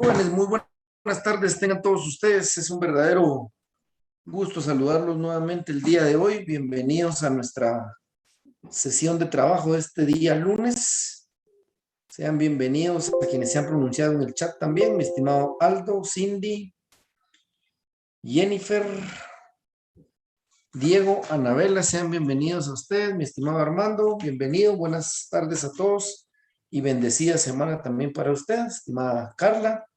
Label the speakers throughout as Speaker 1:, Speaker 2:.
Speaker 1: Jóvenes, muy buenas tardes, tengan todos ustedes. Es un verdadero gusto saludarlos nuevamente el día de hoy. Bienvenidos a nuestra sesión de trabajo de este día lunes. Sean bienvenidos a quienes se han pronunciado en el chat también, mi estimado Aldo, Cindy, Jennifer, Diego, Anabela, sean bienvenidos a ustedes, mi estimado Armando, bienvenido, buenas tardes a todos y bendecida semana también para ustedes, estimada Carla.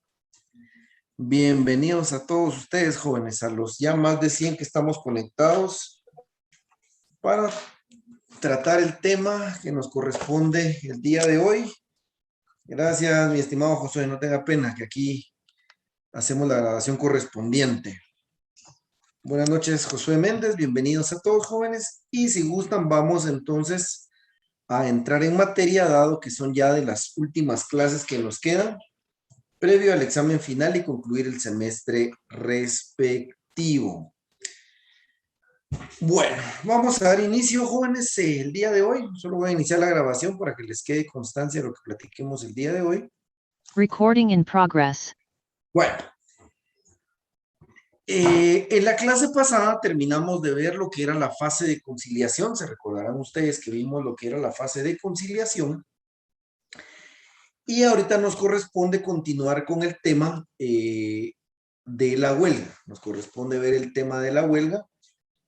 Speaker 1: Bienvenidos a todos ustedes, jóvenes, a los ya más de 100 que estamos conectados para tratar el tema que nos corresponde el día de hoy. Gracias, mi estimado Josué, no tenga pena que aquí hacemos la grabación correspondiente. Buenas noches, Josué Méndez, bienvenidos a todos, jóvenes, y si gustan vamos entonces a entrar en materia, dado que son ya de las últimas clases que nos quedan, previo al examen final y concluir el semestre respectivo. Bueno, vamos a dar inicio, jóvenes, el día de hoy. Solo voy a iniciar la grabación para que les quede constancia de lo que platiquemos el día de hoy.
Speaker 2: Recording in progress.
Speaker 1: Bueno, en la clase pasada terminamos de ver lo que era la fase de conciliación. Se recordarán ustedes que vimos lo que era la fase de conciliación. Y ahorita nos corresponde continuar con el tema de la huelga. Nos corresponde ver el tema de la huelga,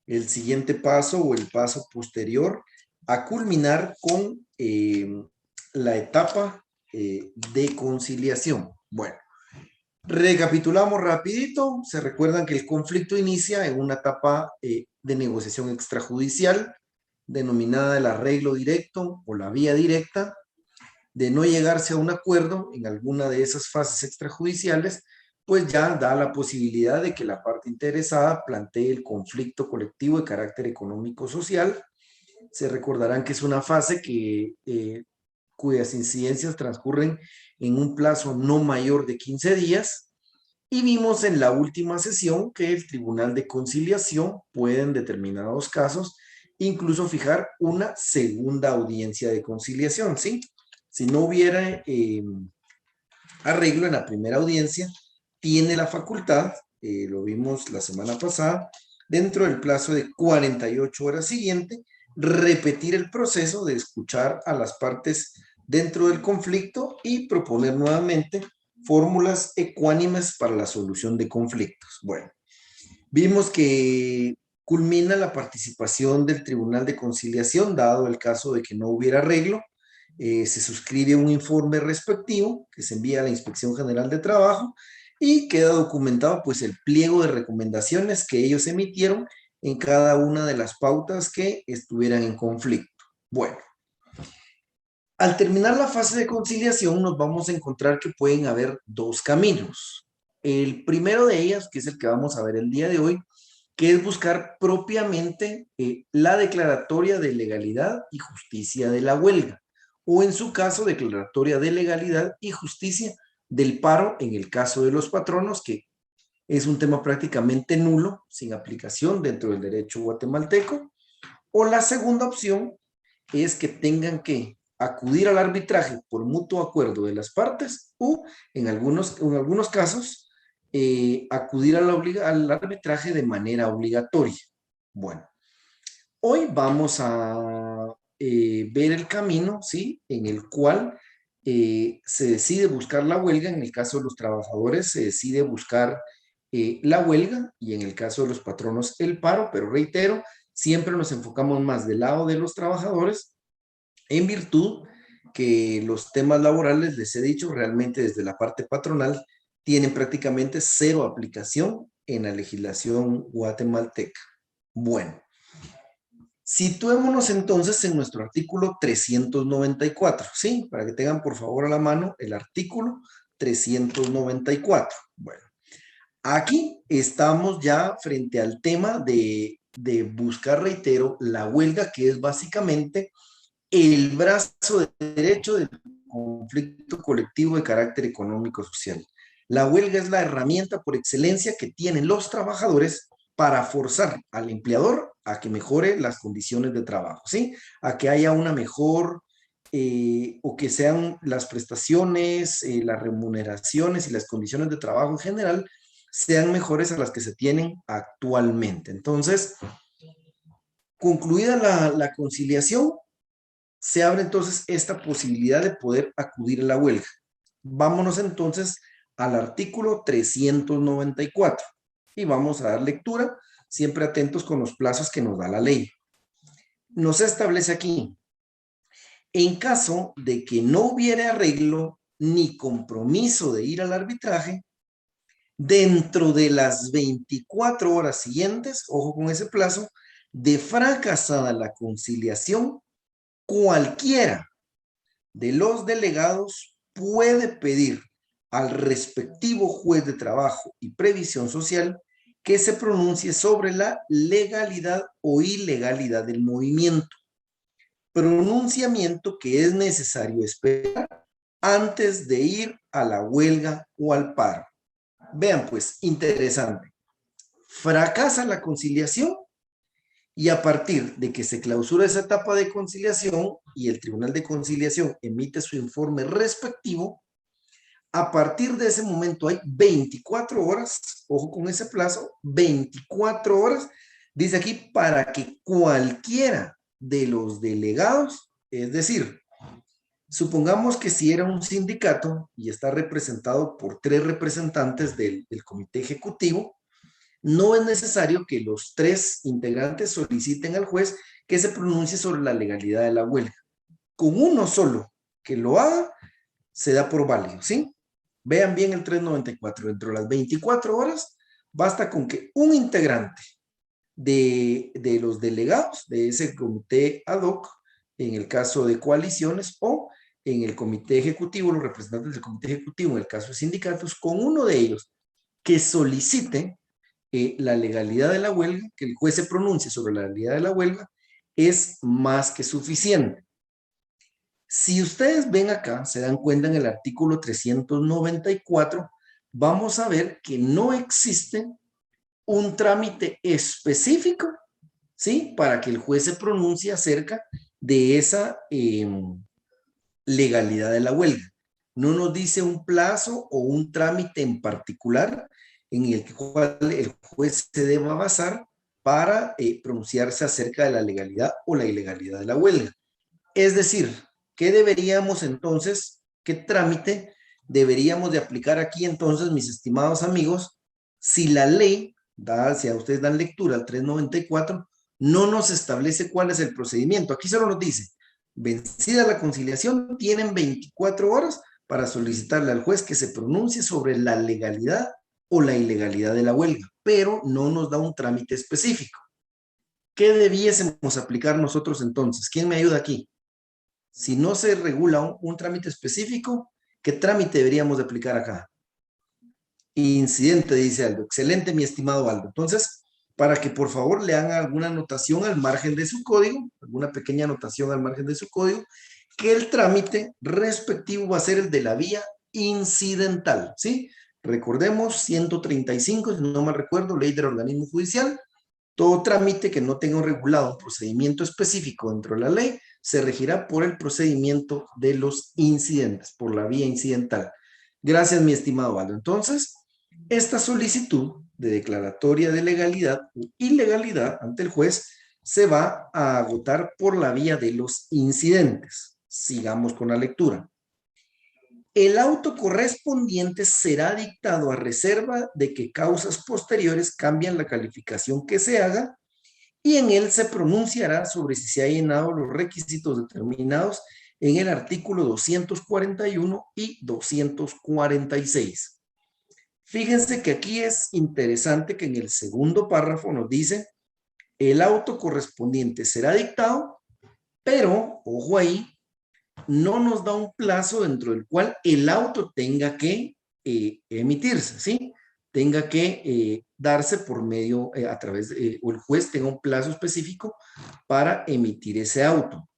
Speaker 1: el siguiente paso o el paso posterior a culminar con la etapa de conciliación. Bueno, recapitulamos rapidito. Se recuerdan que el conflicto inicia en una etapa de negociación extrajudicial denominada el arreglo directo o la vía directa. De no llegarse a un acuerdo en alguna de esas fases extrajudiciales, pues ya da la posibilidad de que la parte interesada plantee el conflicto colectivo de carácter económico-social. Se recordarán que es una fase cuyas incidencias transcurren en un plazo no mayor de 15 días. Y vimos en la última sesión que el Tribunal de Conciliación puede en determinados casos incluso fijar una segunda audiencia de conciliación, ¿sí? Si no hubiera arreglo en la primera audiencia, tiene la facultad, lo vimos la semana pasada, dentro del plazo de 48 horas siguiente, repetir el proceso de escuchar a las partes dentro del conflicto y proponer nuevamente fórmulas ecuánimes para la solución de conflictos. Bueno, vimos que culmina la participación del Tribunal de Conciliación, dado el caso de que no hubiera arreglo. Se suscribe un informe respectivo que se envía a la Inspección General de Trabajo y queda documentado pues el pliego de recomendaciones que ellos emitieron en cada una de las pautas que estuvieran en conflicto. Bueno, al terminar la fase de conciliación nos vamos a encontrar que pueden haber dos caminos. El primero de ellas, que es el que vamos a ver el día de hoy, que es buscar propiamente la declaratoria de legalidad y justicia de la huelga, o en su caso, declaratoria de legalidad y justicia del paro en el caso de los patronos, que es un tema prácticamente nulo, sin aplicación dentro del derecho guatemalteco. O la segunda opción es que tengan que acudir al arbitraje por mutuo acuerdo de las partes o en algunos casos acudir al arbitraje de manera obligatoria. Bueno, hoy vamos a ver el camino, ¿sí? En el cual se decide buscar la huelga. En el caso de los trabajadores se decide buscar la huelga y en el caso de los patronos el paro, pero reitero, siempre nos enfocamos más del lado de los trabajadores en virtud que los temas laborales, les he dicho, realmente desde la parte patronal tienen prácticamente cero aplicación en la legislación guatemalteca. Bueno, situémonos entonces en nuestro artículo 394, ¿sí? Para que tengan por favor a la mano el artículo 394. Bueno, aquí estamos ya frente al tema de buscar, reitero, la huelga, que es básicamente el brazo derecho del conflicto colectivo de carácter económico-social. La huelga es la herramienta por excelencia que tienen los trabajadores para forzar al empleador a que mejore las condiciones de trabajo, ¿sí? A que haya una mejor o que sean las prestaciones, las remuneraciones y las condiciones de trabajo en general sean mejores a las que se tienen actualmente. Entonces, concluida la conciliación, se abre entonces esta posibilidad de poder acudir a la huelga. Vámonos entonces al artículo 394 y vamos a dar lectura, siempre atentos con los plazos que nos da la ley. Nos establece aquí, en caso de que no hubiera arreglo ni compromiso de ir al arbitraje, dentro de las 24 horas siguientes, ojo con ese plazo, de fracasada la conciliación, cualquiera de los delegados puede pedir al respectivo juez de trabajo y previsión social que se pronuncie sobre la legalidad o ilegalidad del movimiento. Pronunciamiento que es necesario esperar antes de ir a la huelga o al paro. Vean pues, interesante. Fracasa la conciliación y a partir de que se clausura esa etapa de conciliación y el Tribunal de Conciliación emite su informe respectivo, a partir de ese momento hay 24 horas, ojo con ese plazo, 24 horas, dice aquí, para que cualquiera de los delegados, es decir, supongamos que si era un sindicato y está representado por 3 representantes del comité ejecutivo, no es necesario que los 3 integrantes soliciten al juez que se pronuncie sobre la legalidad de la huelga. Con uno solo que lo haga, se da por válido, ¿sí? Vean bien el 394. Dentro de las 24 horas, basta con que un integrante de los delegados de ese comité ad hoc, en el caso de coaliciones, o en el comité ejecutivo, los representantes del comité ejecutivo, en el caso de sindicatos, con uno de ellos que solicite la legalidad de la huelga, que el juez se pronuncie sobre la legalidad de la huelga, es más que suficiente. Si ustedes ven acá, se dan cuenta en el artículo 394, vamos a ver que no existe un trámite específico, ¿sí? Para que el juez se pronuncie acerca de esa legalidad de la huelga. No nos dice un plazo o un trámite en particular en el cual el juez se deba basar para pronunciarse acerca de la legalidad o la ilegalidad de la huelga. Es decir, ¿qué deberíamos entonces, qué trámite deberíamos de aplicar aquí entonces, mis estimados amigos, si la ley, si a ustedes dan lectura al 394, no nos establece cuál es el procedimiento? Aquí solo nos dice, vencida la conciliación, tienen 24 horas para solicitarle al juez que se pronuncie sobre la legalidad o la ilegalidad de la huelga, pero no nos da un trámite específico. ¿Qué debiésemos aplicar nosotros entonces? ¿Quién me ayuda aquí? Si no se regula un trámite específico, ¿qué trámite deberíamos de aplicar acá? Incidente, dice Aldo. Excelente, mi estimado Aldo. Entonces, para que por favor le hagan alguna anotación al margen de su código, alguna pequeña anotación al margen de su código, que el trámite respectivo va a ser el de la vía incidental, ¿sí? Recordemos, 135, si no mal recuerdo, ley del organismo judicial. Todo trámite que no tenga un regulado procedimiento específico dentro de la ley se regirá por el procedimiento de los incidentes, por la vía incidental. Gracias, mi estimado Aldo. Entonces, esta solicitud de declaratoria de legalidad o ilegalidad ante el juez se va a agotar por la vía de los incidentes. Sigamos con la lectura. El auto correspondiente será dictado a reserva de que causas posteriores cambian la calificación que se haga y en él se pronunciará sobre si se han llenado los requisitos determinados en el artículo 241 y 246. Fíjense que aquí es interesante que en el segundo párrafo nos dice el auto correspondiente será dictado, pero, ojo ahí, no nos da un plazo dentro del cual el auto tenga que emitirse, ¿sí? Tenga que darse por medio, a través, o el juez tenga un plazo específico para emitir ese auto.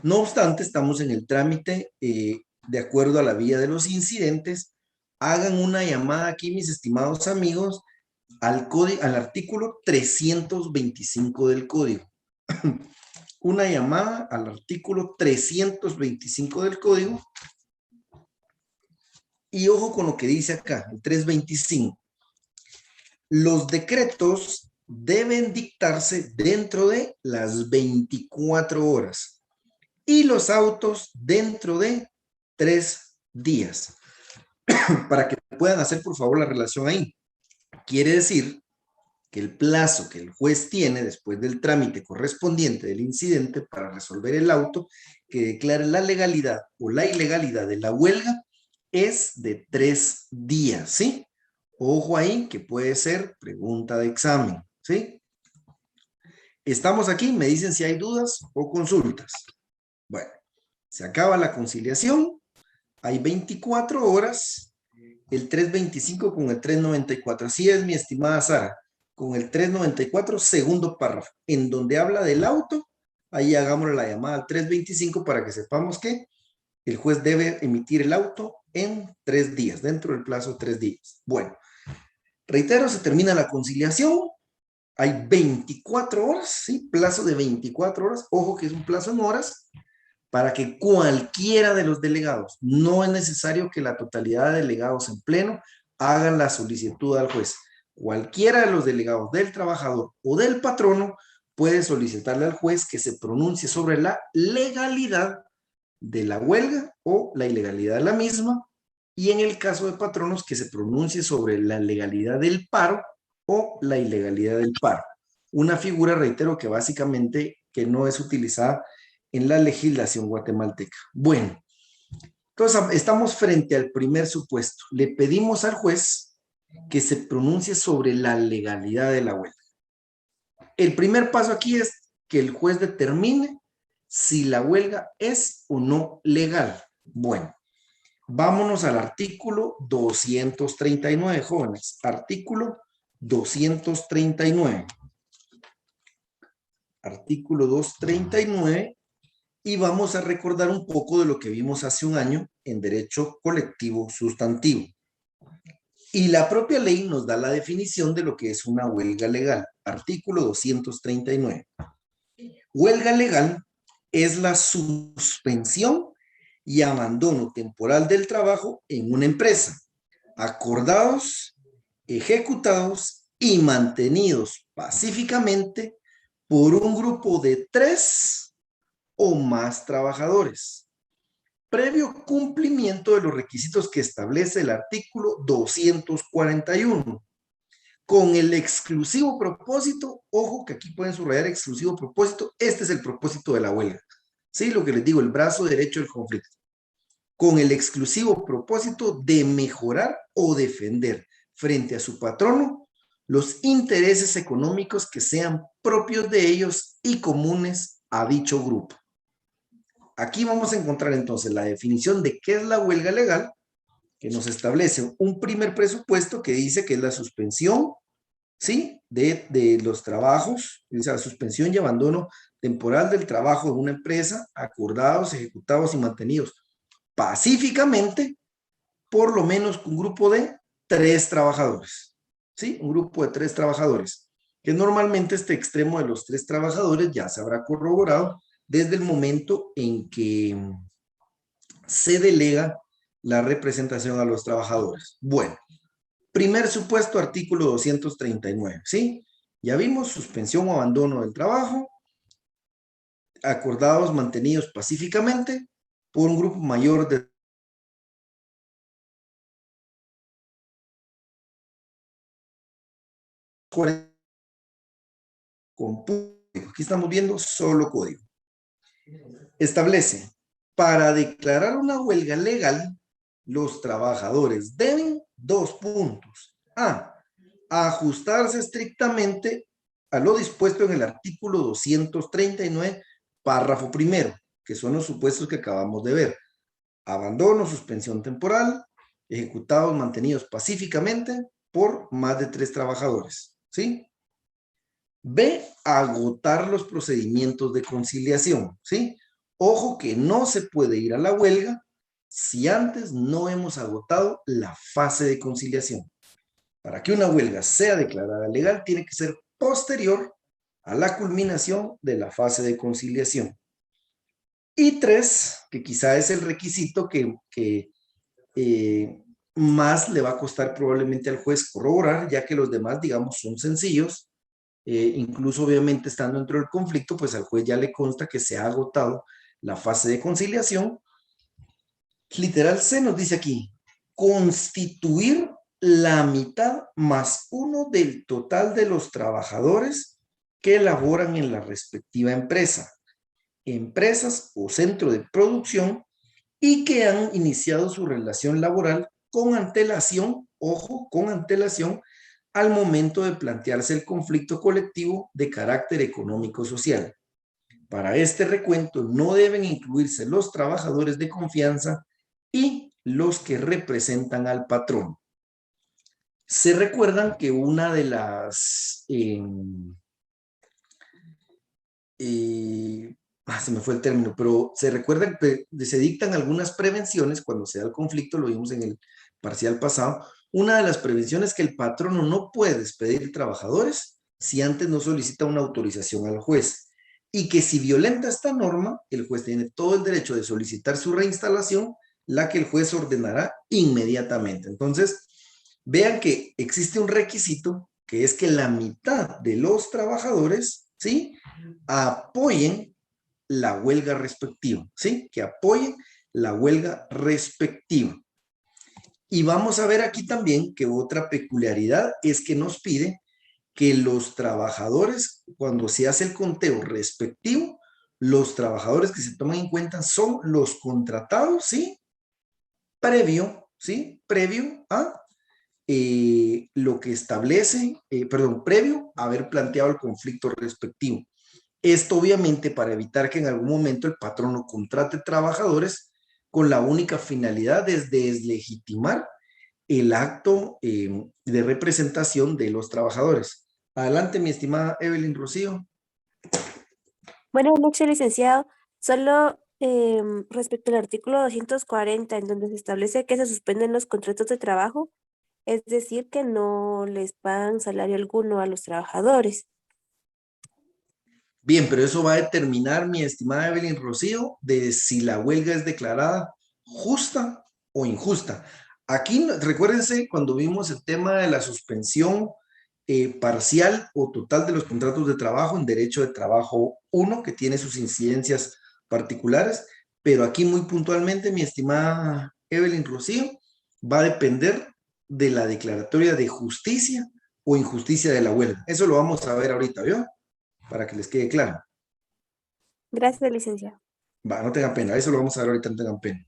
Speaker 1: No obstante, estamos en el trámite de acuerdo a la vía de los incidentes. Hagan una llamada aquí, mis estimados amigos, al artículo 325 del código. una llamada al artículo 325 del código. Y ojo con lo que dice acá, el 325. Los decretos deben dictarse dentro de las 24 horas y los autos dentro de 3 días. Para que puedan hacer, por favor, la relación ahí. Quiere decir que el plazo que el juez tiene después del trámite correspondiente del incidente para resolver el auto que declare la legalidad o la ilegalidad de la huelga es de 3 días, ¿sí? Ojo ahí que puede ser pregunta de examen, ¿sí? Estamos aquí, me dicen si hay dudas o consultas. Bueno, se acaba la conciliación, hay 24 horas, el 325 con el 394. Así es, mi estimada Sara, con el 394, segundo párrafo, en donde habla del auto, ahí hagámosle la llamada al 325 para que sepamos que el juez debe emitir el auto en 3 días, dentro del plazo de 3 días. Bueno, reitero, se termina la conciliación, hay 24 horas, ¿sí? Plazo de 24 horas, ojo que es un plazo en horas, para que cualquiera de los delegados, no es necesario que la totalidad de delegados en pleno hagan la solicitud al juez. Cualquiera de los delegados del trabajador o del patrono puede solicitarle al juez que se pronuncie sobre la legalidad de la huelga o la ilegalidad de la misma, y en el caso de patronos que se pronuncie sobre la legalidad del paro o la ilegalidad del paro. Una figura, reitero, que básicamente que no es utilizada en la legislación guatemalteca. Bueno, entonces estamos frente al primer supuesto. Le pedimos al juez que se pronuncie sobre la legalidad de la huelga. El primer paso aquí es que el juez determine si la huelga es o no legal. Bueno, vámonos al artículo 239, jóvenes. Artículo 239. Artículo 239. Y vamos a recordar un poco de lo que vimos hace un año en derecho colectivo sustantivo. Y la propia ley nos da la definición de lo que es una huelga legal. Artículo 239. Huelga legal es la suspensión y abandono temporal del trabajo en una empresa, acordados, ejecutados y mantenidos pacíficamente por un grupo de 3 o más trabajadores, previo cumplimiento de los requisitos que establece el artículo 241, con el exclusivo propósito, ojo que aquí pueden subrayar exclusivo propósito, este es el propósito de la huelga, ¿sí? Lo que les digo, el brazo derecho del conflicto, con el exclusivo propósito de mejorar o defender frente a su patrono los intereses económicos que sean propios de ellos y comunes a dicho grupo. Aquí vamos a encontrar entonces la definición de qué es la huelga legal, que nos establece un primer presupuesto que dice que es la suspensión, ¿sí? De los trabajos, dice la suspensión y abandono temporal del trabajo de una empresa, acordados, ejecutados y mantenidos pacíficamente, por lo menos un grupo de 3 trabajadores, ¿sí? Un grupo de 3 trabajadores, que normalmente este extremo de los 3 trabajadores ya se habrá corroborado desde el momento en que se delega la representación a los trabajadores. Bueno, primer supuesto, artículo 239, ¿sí? Ya vimos suspensión o abandono del trabajo, acordados, mantenidos pacíficamente por un grupo mayor de con público. Aquí estamos viendo solo código. Establece, para declarar una huelga legal, los trabajadores deben 2 puntos. A, ajustarse estrictamente a lo dispuesto en el artículo 239, párrafo primero, que son los supuestos que acabamos de ver. Abandono, suspensión temporal, ejecutados, mantenidos pacíficamente por más de 3 trabajadores. ¿Sí? B, agotar los procedimientos de conciliación. ¿Sí? Ojo que no se puede ir a la huelga si antes no hemos agotado la fase de conciliación. Para que una huelga sea declarada legal, tiene que ser posterior a la culminación de la fase de conciliación. Y 3, que quizá es el requisito que más le va a costar probablemente al juez corroborar, ya que los demás, digamos, son sencillos. Incluso obviamente estando dentro del conflicto, pues al juez ya le consta que se ha agotado la fase de conciliación. Literal C nos dice aquí, constituir la mitad más uno del total de los trabajadores que laboran en la respectiva empresa, empresas o centro de producción y que han iniciado su relación laboral con antelación, ojo, con antelación, al momento de plantearse el conflicto colectivo de carácter económico-social. Para este recuento no deben incluirse los trabajadores de confianza y los que representan al patrón. Se recuerdan que una de las... se me fue el término, pero se recuerdan que se dictan algunas prevenciones cuando se da el conflicto, lo vimos en el parcial pasado. Una de las prevenciones es que el patrono no puede despedir trabajadores si antes no solicita una autorización al juez, y que si violenta esta norma, el juez tiene todo el derecho de solicitar su reinstalación, la que el juez ordenará inmediatamente. Entonces, vean que existe un requisito que es que la mitad de los trabajadores, ¿sí?, apoyen la huelga respectiva, ¿sí? Que apoyen la huelga respectiva. Y vamos a ver aquí también que otra peculiaridad es que nos pide que los trabajadores, cuando se hace el conteo respectivo, los trabajadores que se toman en cuenta son los contratados, ¿sí? Previo, ¿sí? Previo a lo que establece, previo a haber planteado el conflicto respectivo. Esto obviamente para evitar que en algún momento el patrono contrate trabajadores con la única finalidad de deslegitimar el acto de representación de los trabajadores. Adelante, mi estimada Evelyn Rocío.
Speaker 3: Buenas noches, licenciado. Solo respecto al artículo 240, en donde se establece que se suspenden los contratos de trabajo, es decir, que no les pagan salario alguno a los trabajadores.
Speaker 1: Bien, pero eso va a determinar, mi estimada Evelyn Rocío, de si la huelga es declarada justa o injusta. Aquí, recuérdense, cuando vimos el tema de la suspensión parcial o total de los contratos de trabajo en derecho de trabajo 1, que tiene sus incidencias particulares, pero aquí muy puntualmente, mi estimada Evelyn Rocío, va a depender de la declaratoria de justicia o injusticia de la huelga. Eso lo vamos a ver ahorita, ¿vio? Para que les quede claro.
Speaker 3: Gracias, licenciado.
Speaker 1: Va, no tengan pena, eso lo vamos a ver ahorita, no tengan pena.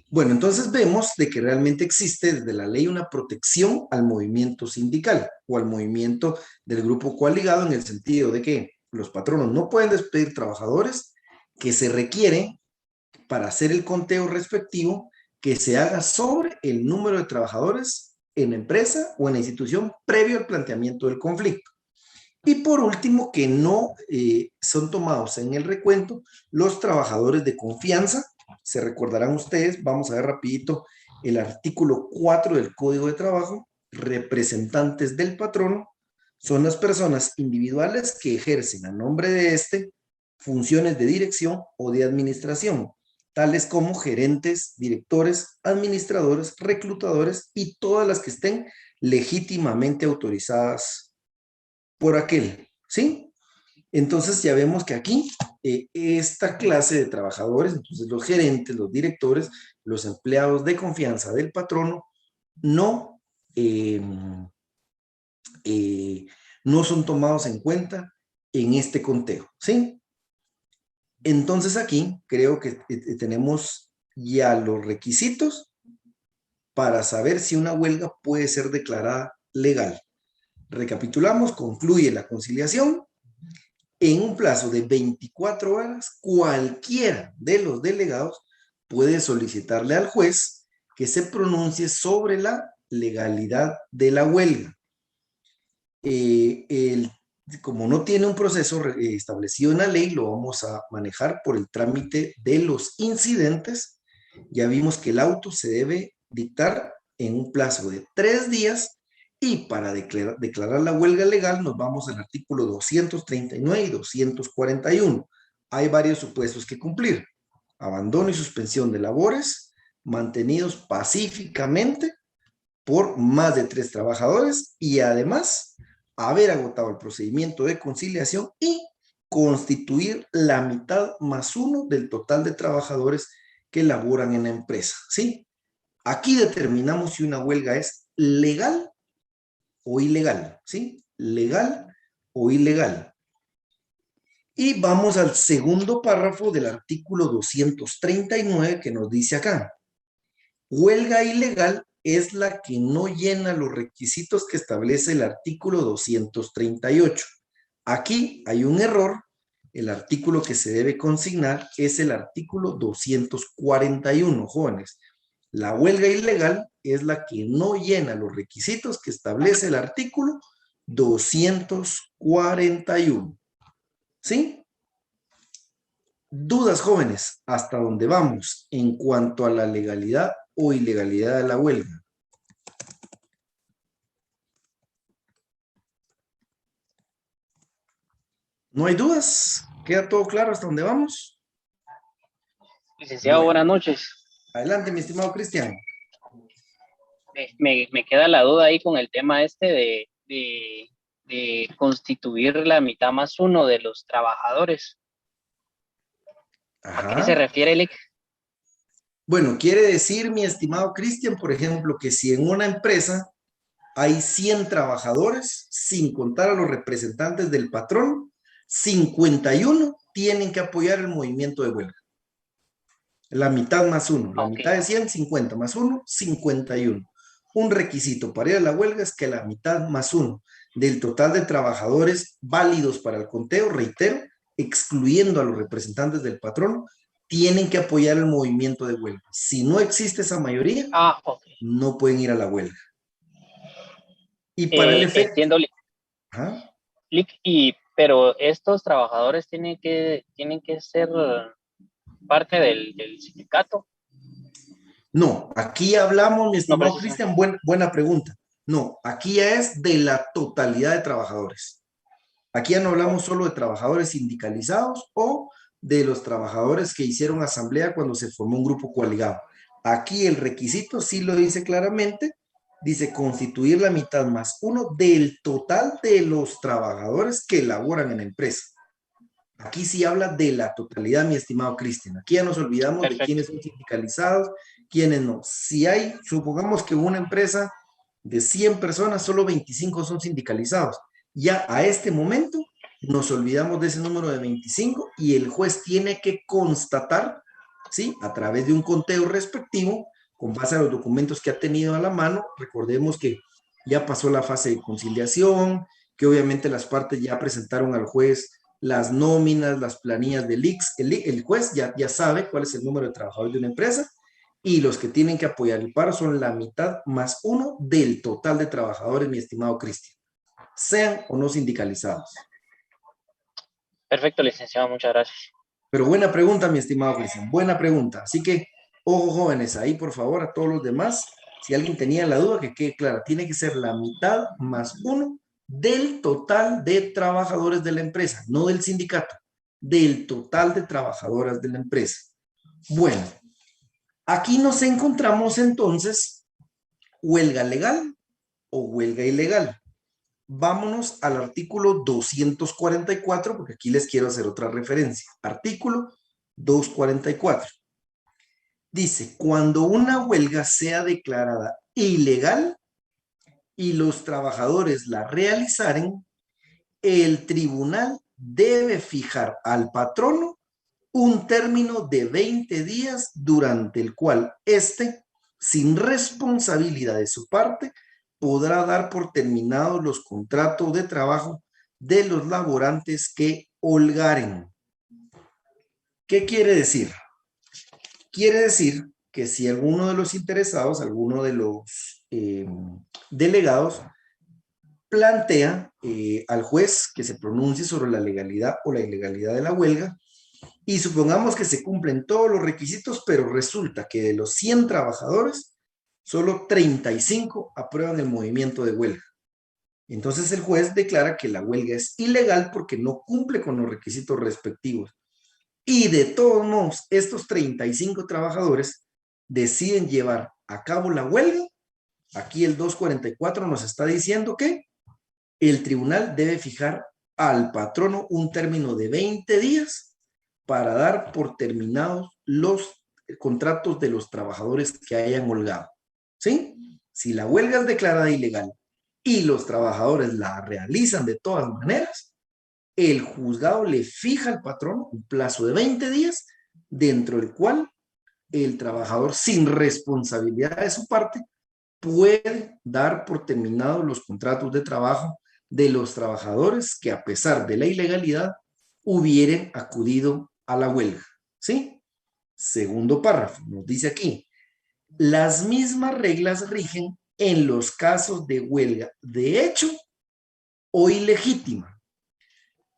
Speaker 1: Bueno, entonces vemos de que realmente existe desde la ley una protección al movimiento sindical o al movimiento del grupo coaligado, en el sentido de que los patronos no pueden despedir trabajadores, que se requiere para hacer el conteo respectivo que se haga sobre el número de trabajadores en la empresa o en la institución previo al planteamiento del conflicto. Y por último, que no son tomados en el recuento los trabajadores de confianza. Se recordarán ustedes, vamos a ver rapidito el artículo 4 del Código de Trabajo. Representantes del patrono son las personas individuales que ejercen a nombre de este funciones de dirección o de administración, tales como gerentes, directores, administradores, reclutadores y todas las que estén legítimamente autorizadas por aquel, ¿sí? Entonces ya vemos que aquí esta clase de trabajadores, entonces los gerentes, los directores, los empleados de confianza del patrono, no, no son tomados en cuenta en este conteo, ¿sí? Entonces aquí creo que tenemos ya los requisitos para saber si una huelga puede ser declarada legal. Recapitulamos, concluye la conciliación. En un plazo de 24 horas, cualquiera de los delegados puede solicitarle al juez que se pronuncie sobre la legalidad de la huelga. Como no tiene un proceso establecido en la ley, lo vamos a manejar por el trámite de los incidentes. Ya vimos que el auto se debe dictar en un plazo de 3 días Y para declarar la huelga legal nos vamos al artículo 239 y 241. Hay varios supuestos que cumplir. Abandono y suspensión de labores mantenidos pacíficamente por más de 3 trabajadores y además haber agotado el procedimiento de conciliación y constituir la mitad más uno del total de trabajadores que laboran en la empresa, ¿sí? Aquí determinamos si una huelga es legal o ilegal, ¿sí? Legal o ilegal. Y vamos al segundo párrafo del artículo 239 que nos dice acá. Huelga ilegal es la que no llena los requisitos que establece el artículo 238. Aquí hay un error. El artículo que se debe consignar es el artículo 241, jóvenes. La huelga ilegal es la que no llena los requisitos que establece el artículo 241. ¿Sí? Dudas, jóvenes, hasta dónde vamos en cuanto a la legalidad o ilegalidad de la huelga. ¿No hay dudas? ¿Queda todo claro hasta dónde vamos?
Speaker 4: Licenciado,
Speaker 1: Bueno,
Speaker 4: buenas noches.
Speaker 1: adelante, mi estimado Cristian.
Speaker 4: Me queda la duda ahí con el tema este de constituir la mitad más uno de los trabajadores. ¿A qué se
Speaker 1: Ajá.
Speaker 4: refiere, Lic?
Speaker 1: Bueno, quiere decir, mi estimado Cristian, por ejemplo, que si en una empresa hay 100 trabajadores, sin contar a los representantes del patrón, 51 tienen que apoyar el movimiento de huelga. La mitad más uno. La mitad de 100, 50 más uno, 51. Un requisito para ir a la huelga es que la mitad más uno del total de trabajadores válidos para el conteo, reitero, excluyendo a los representantes del patrón, tienen que apoyar el movimiento de huelga. Si no existe esa mayoría, no pueden ir a la huelga. Y para el efecto...
Speaker 4: Entiendo, Lic, pero estos trabajadores tienen que ser parte del sindicato.
Speaker 1: No, aquí hablamos, mi estimado Cristian, buena pregunta. No, aquí ya es de la totalidad de trabajadores. Aquí ya no hablamos solo de trabajadores sindicalizados o de los trabajadores que hicieron asamblea cuando se formó un grupo coaligado. Aquí el requisito sí lo dice claramente, dice constituir la mitad más uno del total de los trabajadores que laboran en la empresa. Aquí sí habla de la totalidad, mi estimado Cristian. Aquí ya nos olvidamos de quiénes son sindicalizados, quiénes no. Si hay, supongamos que una empresa de 100 personas, solo 25 son sindicalizados. Ya a este momento nos olvidamos de ese número de 25 y el juez tiene que constatar, ¿sí? A través de un conteo respectivo, con base a los documentos que ha tenido a la mano. Recordemos que ya pasó la fase de conciliación, que obviamente las partes ya presentaron al juez las nóminas, las planillas del IX. El juez ya sabe cuál es el número de trabajadores de una empresa y los que tienen que apoyar el paro son la mitad más uno del total de trabajadores, mi estimado Cristian, sean o no sindicalizados.
Speaker 4: Perfecto, licenciado, muchas gracias.
Speaker 1: Pero buena pregunta, mi estimado Cristian, buena pregunta. Así que, ojo, jóvenes, ahí por favor a todos los demás, si alguien tenía la duda, que quede clara, tiene que ser la mitad más uno del total de trabajadores de la empresa, no del sindicato, del total de trabajadoras de la empresa. Bueno, aquí nos encontramos entonces huelga legal o huelga ilegal. Vámonos al artículo 244, porque aquí les quiero hacer otra referencia. Artículo 244. Dice, cuando una huelga sea declarada ilegal y los trabajadores la realizaren, el tribunal debe fijar al patrono un término de 20 días durante el cual éste, sin responsabilidad de su parte, podrá dar por terminados los contratos de trabajo de los laborantes que holgaren. ¿Qué quiere decir? Quiere decir que si alguno de los interesados, alguno de los delegados, plantea al juez que se pronuncie sobre la legalidad o la ilegalidad de la huelga, y supongamos que se cumplen todos los requisitos, pero resulta que de los 100 trabajadores, solo 35 aprueban el movimiento de huelga. Entonces el juez declara que la huelga es ilegal porque no cumple con los requisitos respectivos. Y de todos modos, estos 35 trabajadores deciden llevar a cabo la huelga. Aquí el 244 nos está diciendo que el tribunal debe fijar al patrono un término de 20 días para dar por terminados los contratos de los trabajadores que hayan holgado. ¿Sí? Si la huelga es declarada ilegal y los trabajadores la realizan de todas maneras, el juzgado le fija al patrono un plazo de 20 días dentro del cual el trabajador, sin responsabilidad de su parte, puede dar por terminados los contratos de trabajo de los trabajadores que, a pesar de la ilegalidad, hubieran acudido a la huelga. ¿Sí? Segundo párrafo, nos dice aquí, las mismas reglas rigen en los casos de huelga de hecho o ilegítima.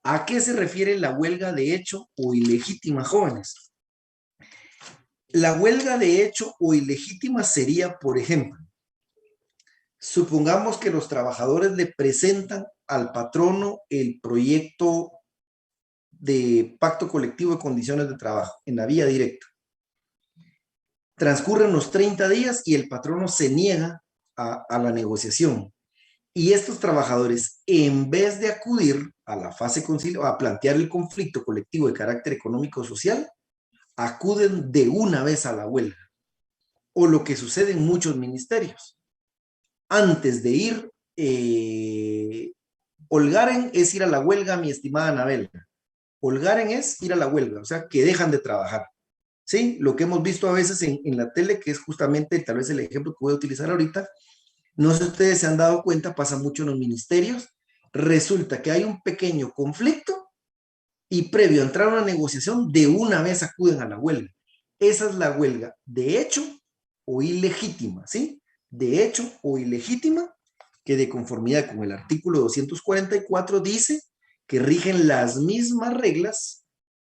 Speaker 1: ¿A qué se refiere la huelga de hecho o ilegítima, jóvenes? La huelga de hecho o ilegítima sería, por ejemplo, supongamos que los trabajadores le presentan al patrono el proyecto de pacto colectivo de condiciones de trabajo en la vía directa. Transcurren los 30 días y el patrono se niega a la negociación. Y estos trabajadores, en vez de acudir a la fase conciliatoria, a plantear el conflicto colectivo de carácter económico-social, acuden de una vez a la huelga. O lo que sucede en muchos ministerios. Antes de ir, holgaren es ir a la huelga, mi estimada Anabel. Holgaren es ir a la huelga, o sea, que dejan de trabajar. ¿Sí? Lo que hemos visto a veces en la tele, que es justamente tal vez el ejemplo que voy a utilizar ahorita. No sé si ustedes se han dado cuenta, pasa mucho en los ministerios. Resulta que hay un pequeño conflicto y previo a entrar a una negociación, de una vez acuden a la huelga. Esa es la huelga de hecho o ilegítima, ¿sí? De hecho o ilegítima, que de conformidad con el artículo 244 dice que rigen las mismas reglas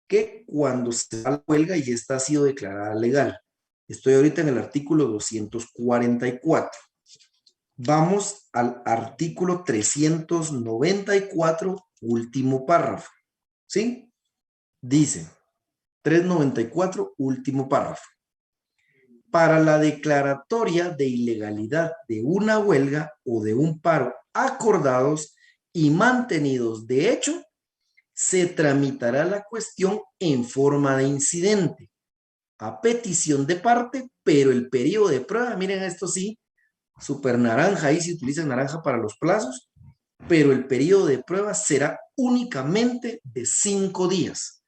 Speaker 1: que cuando se da la huelga y esta ha sido declarada legal. Estoy ahorita en el artículo 244. Vamos al artículo 394, último párrafo. ¿Sí? Dice, 394, último párrafo. Para la declaratoria de ilegalidad de una huelga o de un paro acordados y mantenidos de hecho, se tramitará la cuestión en forma de incidente, a petición de parte, pero el periodo de prueba, miren esto sí, súper naranja, ahí se utiliza naranja para los plazos, pero el periodo de prueba será únicamente de 5 días.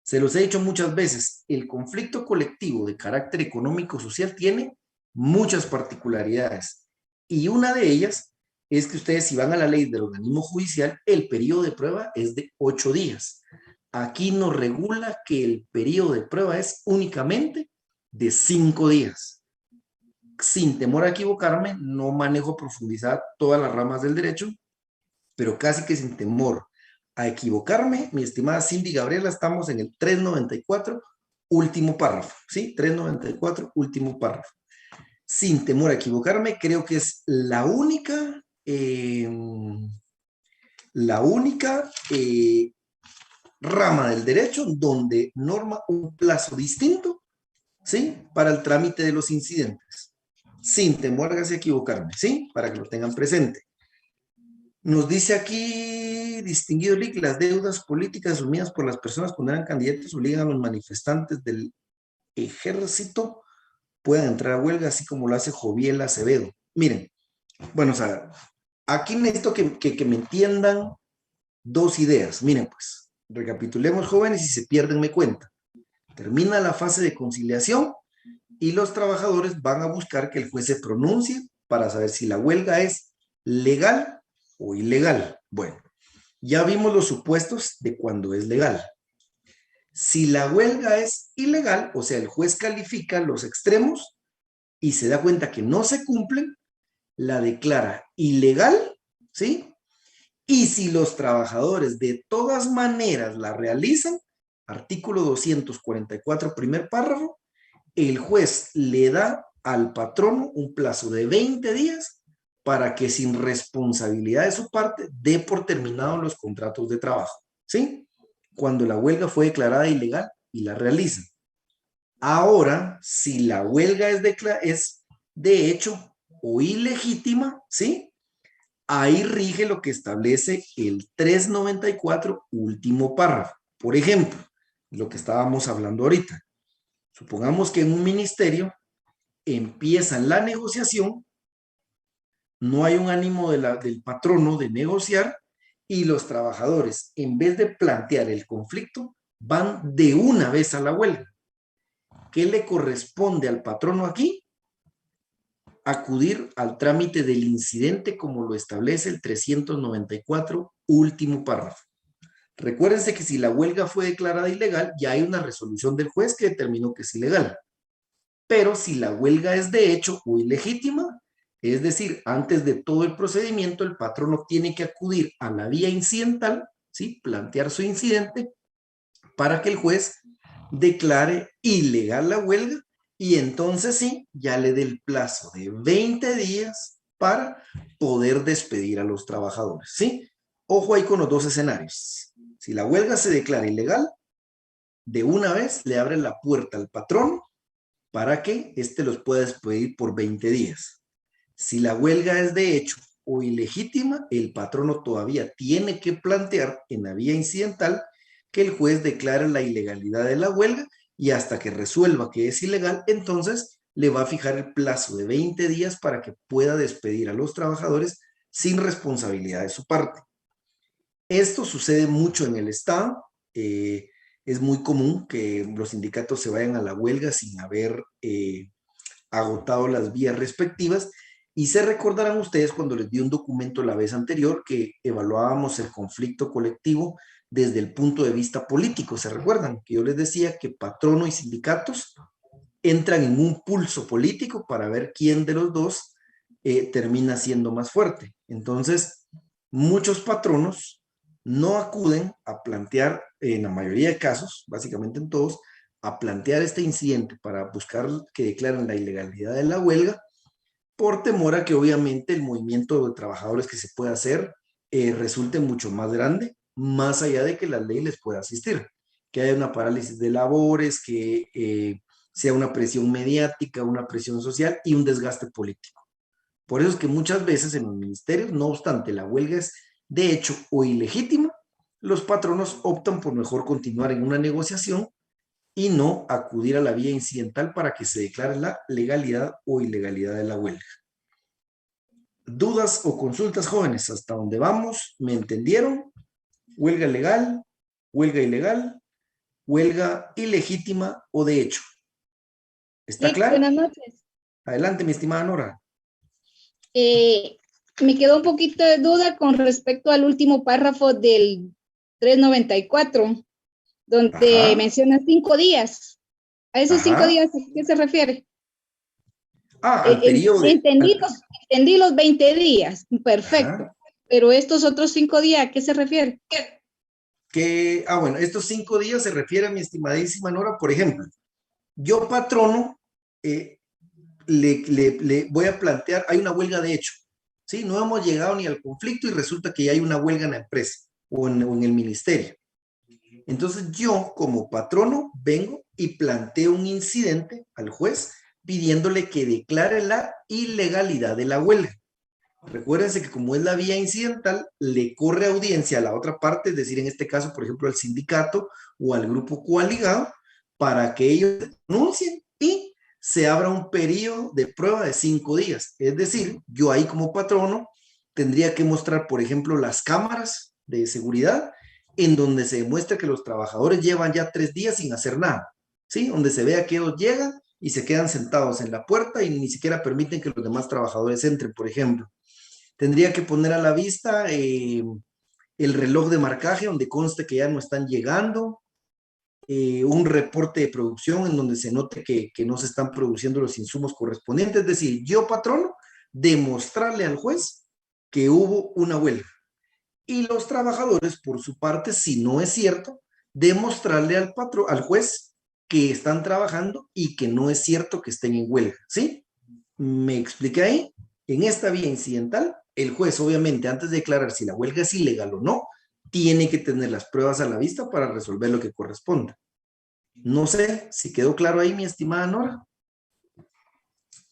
Speaker 1: Se los he dicho muchas veces, el conflicto colectivo de carácter económico-social tiene muchas particularidades, y una de ellas es que ustedes, si van a la ley del organismo judicial, el periodo de prueba es de 8 días. Aquí nos regula que el periodo de prueba es únicamente de 5 días. Sin temor a equivocarme, no manejo profundizar todas las ramas del derecho, pero casi que sin temor a equivocarme, mi estimada Cindy Gabriela, estamos en el 394, último párrafo, ¿sí? 394, último párrafo. Sin temor a equivocarme, creo que es la única rama del derecho donde norma un plazo distinto, ¿sí? Para el trámite de los incidentes. Sin temor a equivocarme, ¿sí? Para que lo tengan presente. Nos dice aquí, distinguido LIC, las deudas políticas asumidas por las personas cuando eran candidatos obligan a los manifestantes del ejército puedan entrar a huelga, así como lo hace Joviel Acevedo. Miren, bueno, o sea, aquí necesito que me entiendan dos ideas. Miren, pues, recapitulemos, jóvenes, y se pierden, me cuenta. Termina la fase de conciliación y los trabajadores van a buscar que el juez se pronuncie para saber si la huelga es legal o ilegal. Bueno, ya vimos los supuestos de cuando es legal. Si la huelga es ilegal, o sea, el juez califica los extremos y se da cuenta que no se cumplen, la declara ilegal, ¿sí? Y si los trabajadores de todas maneras la realizan, artículo 244, primer párrafo, el juez le da al patrono un plazo de 20 días para que sin responsabilidad de su parte dé por terminados los contratos de trabajo, ¿sí? Cuando la huelga fue declarada ilegal y la realizan. Ahora, si la huelga es de hecho o ilegítima, ¿sí? Ahí rige lo que establece el 394, último párrafo. Por ejemplo, lo que estábamos hablando ahorita. Supongamos que en un ministerio empiezan la negociación, no hay un ánimo del patrono de negociar y los trabajadores, en vez de plantear el conflicto, van de una vez a la huelga. ¿Qué le corresponde al patrono aquí? Acudir al trámite del incidente como lo establece el 394, último párrafo. Recuérdense que si la huelga fue declarada ilegal, ya hay una resolución del juez que determinó que es ilegal. Pero si la huelga es de hecho o ilegítima, es decir, antes de todo el procedimiento, el patrono tiene que acudir a la vía incidental, ¿sí? Plantear su incidente para que el juez declare ilegal la huelga y entonces sí, ya le dé el plazo de 20 días para poder despedir a los trabajadores, ¿sí? Ojo ahí con los dos escenarios. Si la huelga se declara ilegal, de una vez le abre la puerta al patrón para que éste los pueda despedir por 20 días. Si la huelga es de hecho o ilegítima, el patrono todavía tiene que plantear en la vía incidental que el juez declare la ilegalidad de la huelga y hasta que resuelva que es ilegal, entonces le va a fijar el plazo de 20 días para que pueda despedir a los trabajadores sin responsabilidad de su parte. Esto sucede mucho en el Estado. Es muy común que los sindicatos se vayan a la huelga sin haber agotado las vías respectivas. Y se recordarán ustedes cuando les di un documento la vez anterior que evaluábamos el conflicto colectivo desde el punto de vista político. ¿Se recuerdan? Que yo les decía que patrono y sindicatos entran en un pulso político para ver quién de los dos termina siendo más fuerte. Entonces, muchos patronos no acuden a plantear, en la mayoría de casos, básicamente en todos, a plantear este incidente para buscar que declaren la ilegalidad de la huelga, por temor a que obviamente el movimiento de trabajadores que se pueda hacer resulte mucho más grande, más allá de que la ley les pueda asistir, que haya una parálisis de labores, que sea una presión mediática, una presión social y un desgaste político. Por eso es que muchas veces en los ministerios, no obstante la huelga es de hecho o ilegítima, los patronos optan por mejor continuar en una negociación y no acudir a la vía incidental para que se declare la legalidad o ilegalidad de la huelga. ¿Dudas o consultas, jóvenes? ¿Hasta dónde vamos? ¿Me entendieron? ¿Huelga legal? ¿Huelga ilegal? ¿Huelga ilegítima o de hecho? ¿Está
Speaker 5: Sí,
Speaker 1: claro?
Speaker 5: buenas noches.
Speaker 1: Adelante, mi estimada Nora.
Speaker 5: Me quedó un poquito de duda con respecto al último párrafo del 394, donde
Speaker 1: Ajá.
Speaker 5: menciona 5 días. ¿A esos 5
Speaker 1: Ajá.
Speaker 5: días a qué se refiere?
Speaker 1: Al periodo de...
Speaker 5: Entendí los 20 días, perfecto.
Speaker 1: Ajá.
Speaker 5: Pero estos otros 5 días, ¿a qué se refiere?
Speaker 1: Bueno, estos 5 días se refiere a mi estimadísima Nora, por ejemplo, yo patrono, le voy a plantear, hay una huelga de hecho, ¿sí? No hemos llegado ni al conflicto y resulta que ya hay una huelga en la empresa o en el ministerio. Entonces yo como patrono vengo y planteo un incidente al juez pidiéndole que declare la ilegalidad de la huelga. Recuérdense que como es la vía incidental, le corre audiencia a la otra parte, es decir, en este caso, por ejemplo, al sindicato o al grupo coaligado, para que ellos denuncien y se abra un periodo de prueba de 5 días. Es decir, yo ahí como patrono tendría que mostrar, por ejemplo, las cámaras de seguridad en donde se demuestra que los trabajadores llevan ya 3 días sin hacer nada, ¿sí? Donde se vea que ellos llegan y se quedan sentados en la puerta y ni siquiera permiten que los demás trabajadores entren, por ejemplo. Tendría que poner a la vista el reloj de marcaje donde conste que ya no están llegando, un reporte de producción en donde se note que no se están produciendo los insumos correspondientes. Es decir, yo, patrono, demostrarle al juez que hubo una huelga. Y los trabajadores, por su parte, si no es cierto, demostrarle al juez que están trabajando y que no es cierto que estén en huelga, ¿sí? Me expliqué ahí. En esta vía incidental, el juez, obviamente, antes de declarar si la huelga es ilegal o no, tiene que tener las pruebas a la vista para resolver lo que corresponda. No sé si quedó claro ahí, mi estimada Nora.